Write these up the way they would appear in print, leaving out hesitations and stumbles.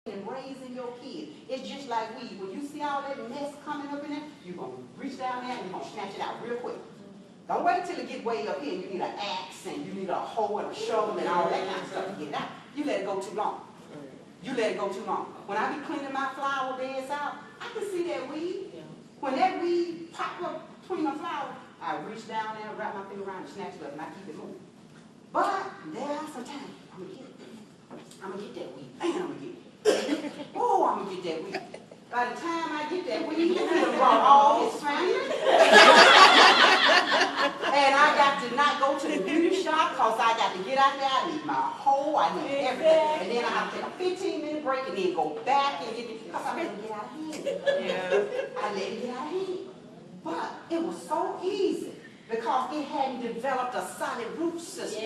and raising your kids. It's just like weed. When you see all that mess coming up in there, you're going to reach down there and you're going to snatch it out real quick. Don't wait till it get way up here and you need an axe and you need a hoe and a shovel and all that kind of stuff to get it out. You let it go too long. You let it go too long. When I be cleaning my flower beds out, I can see that weed. When that weed pop up between the flowers, I reach down there, wrap my finger around and snatch it up and I keep it moving. But there are some times I'm going to get it. I'm going to get that weed. Man, I'm going to get it. Oh, I'm going to get that weed. By the time I get that weed, it's going to run all his family. And I got to not go to the beauty shop because I got to get out there. I need my hoe, I need everything. And then I have to take a 15-minute break and then go back and get it because I let it get out of hand. I let it get out of hand. But it was so easy because it hadn't developed a solid root system.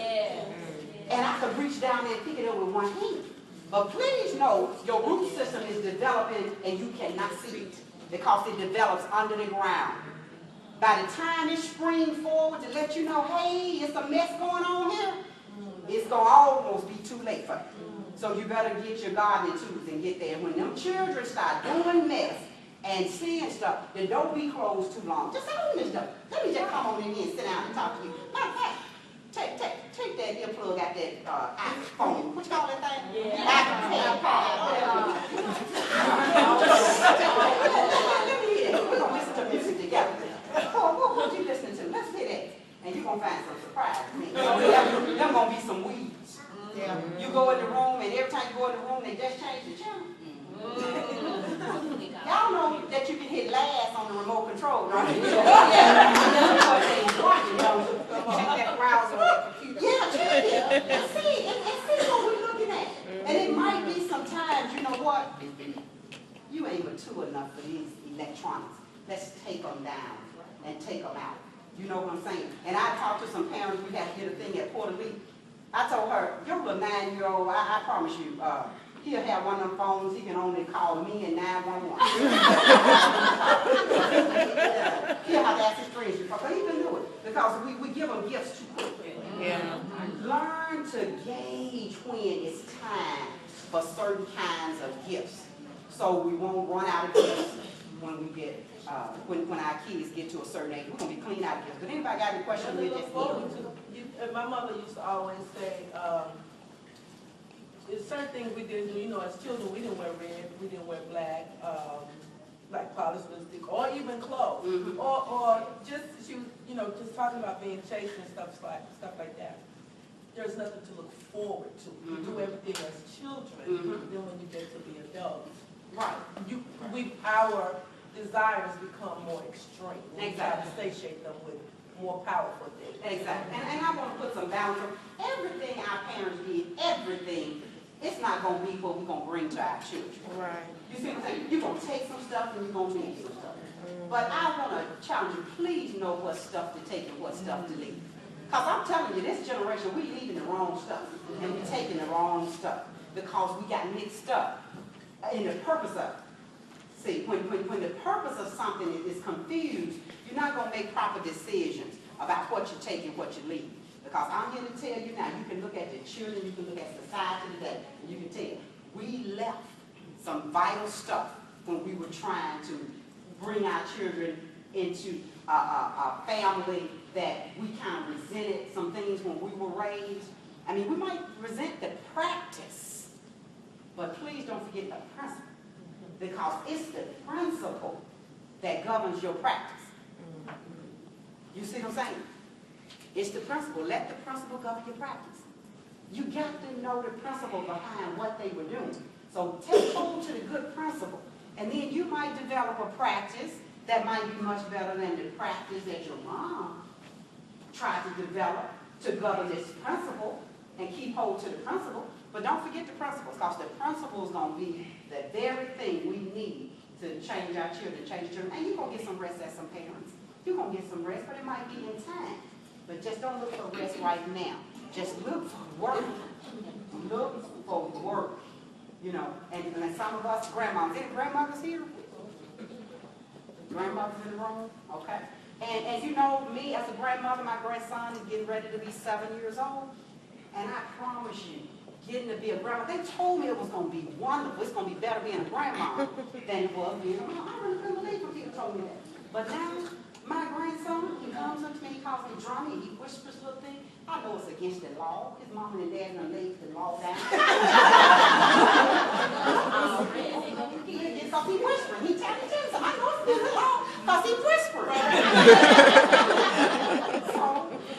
And I could reach down there and pick it up with one hand. But please know your root system is developing and you cannot see it because it develops under the ground. By the time it springs forward to let you know, hey, it's a mess going on here, it's going to almost be too late for you. So you better get your gardening tools and get there. When them children start doing mess and seeing stuff, then don't be closed too long. Just open this door. Let me just come on in here and sit down and talk to you. Matter of fact, take that earplug out that iPhone. What you call that thing? Let me hear that. We're going to listen to music together. What you listening to? Let's hear that. And you're going to find some surprise. There's going to be some weeds. You go in the room, and every time you go in the room, they just change the channel. Y'all know that you can hit last on the remote control, right? Check that browser on that computer. Check it. And see what we're looking at. And it might be sometimes, you know what? You ain't mature enough for these electronics. Let's take them down and take them out. You know what I'm saying? And I talked to some parents. We had to get a thing at Puerto Rico. I told her, your little 9-year-old, I promise you, he'll have one of them phones, he can only call me and 911. He'll have to ask his friends before, but he can do it because we give them gifts too quickly. Learn to gauge when it's time for certain kinds of gifts so we won't run out of gifts when we get, when our kids get to a certain age. We're going to be clean out of gifts. But anybody got any questions? My mother used to always say, there's certain things we didn't do. You know, as children, we didn't wear red, we didn't wear black, like polished lipstick, or even clothes, or just she was, you know, just talking about being chaste and stuff like that. There's nothing to look forward to. You do everything as children, then when you get to be adults, our desires become more extreme. We try to satiate them with more powerful things. Exactly. And I want to put some balance on everything our parents did, everything. It's not going to be what we're going to bring to our children. Right. You see what I'm saying? You're going to take some stuff and you're going to leave some stuff. But I want to challenge you, please know what stuff to take and what stuff to leave. Because I'm telling you, this generation, we're leaving the wrong stuff. And we're taking the wrong stuff. Because we got mixed up in the purpose of it. See, when the purpose of something is confused, you're not going to make proper decisions about what you take and what you leave. Because I'm here to tell you now, you can look at the children, you can look at society today, and you can tell we left some vital stuff when we were trying to bring our children into a family that we kind of resented some things when we were raised. I mean, we might resent the practice, but please don't forget the principle. Because it's the principle that governs your practice. You see what I'm saying? It's the principle. Let the principle govern your practice. You got to know the principle behind what they were doing. So take hold to the good principle. And then you might develop a practice that might be much better than the practice that your mom tried to develop to govern this principle and keep hold to the principle. But don't forget the principles, because the principle is going to be the very thing we need to change our children, change children. And you're going to get some rest as some parents. You're going to get some rest, but it might be in time. But just don't look for rest right now. Just look for work. Look for work. You know, and some of us, grandmoms, any grandmothers here? Grandmothers in the room? Okay. And you know, me as a grandmother, my grandson is getting ready to be 7 years old. And I promise you, getting to be a grandma. They told me it was going to be wonderful. It's going to be better being a grandma than it was being a mom. I really couldn't believe when people told me that. But now, my grandson, he comes up to me, he calls me Johnny, and he whispers a little thing. I know it's against the law. His mom and dad done laid the law down. Because he whispering. He telling me something. I know it's against the law because he whispering. So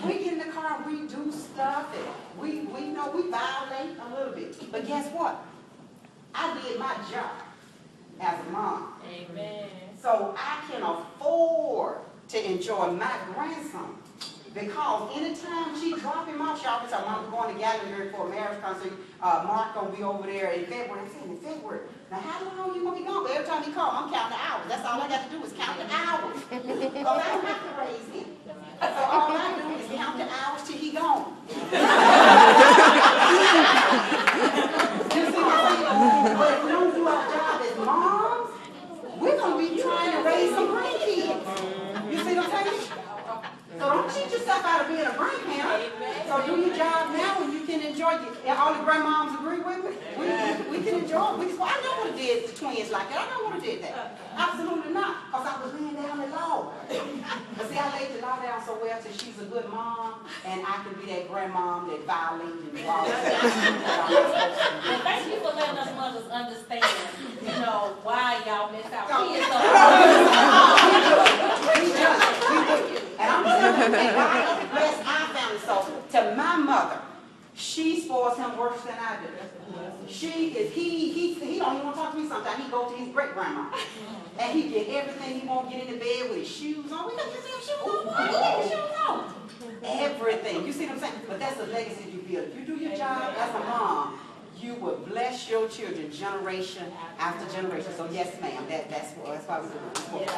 we get in the car, we do stuff, and we know we violate a little bit. But guess what? I did my job as a mom. Amen. So I can afford to enjoy my grandson. Because anytime she drop him off, y'all can tell Mom, we're going to Gatlinburg for a marriage concert. Mark gonna be over there in February. I'm saying in February. Now how long you gonna be gone? But every time he comes, I'm counting the hours. That's all I got to do is count the hours. Because I don't have to raise him. So all I do is count the hours till he gone. You see what I'm saying? But if we don't do our job as moms, we're gonna be trying to raise some grandkids. You see what I'm saying? So don't cheat yourself out of being a grandparent. So do your job now and you can enjoy it. And all the grandmoms agree with me. We can enjoy it. I never would have did the twins like that. I never would have did that. Absolutely not. Because I was laying down the law. But see, I laid the law down so well till she's a good mom and I can be that grandmom that violates and do all that. Well, thank you for letting us mothers understand, why y'all miss out kids. And I'm telling you, and God bless our family. So to my mother, she spoils him worse than I do. He don't even want to talk to me sometimes. He goes to his great grandma. And he get everything he won't get in the bed with his shoes on. We got his shoes on. Why you got his shoes on? Everything. You see what I'm saying? But that's the legacy you build. If you do your job as a mom, you will bless your children generation after generation. So yes, ma'am. That's why we do it.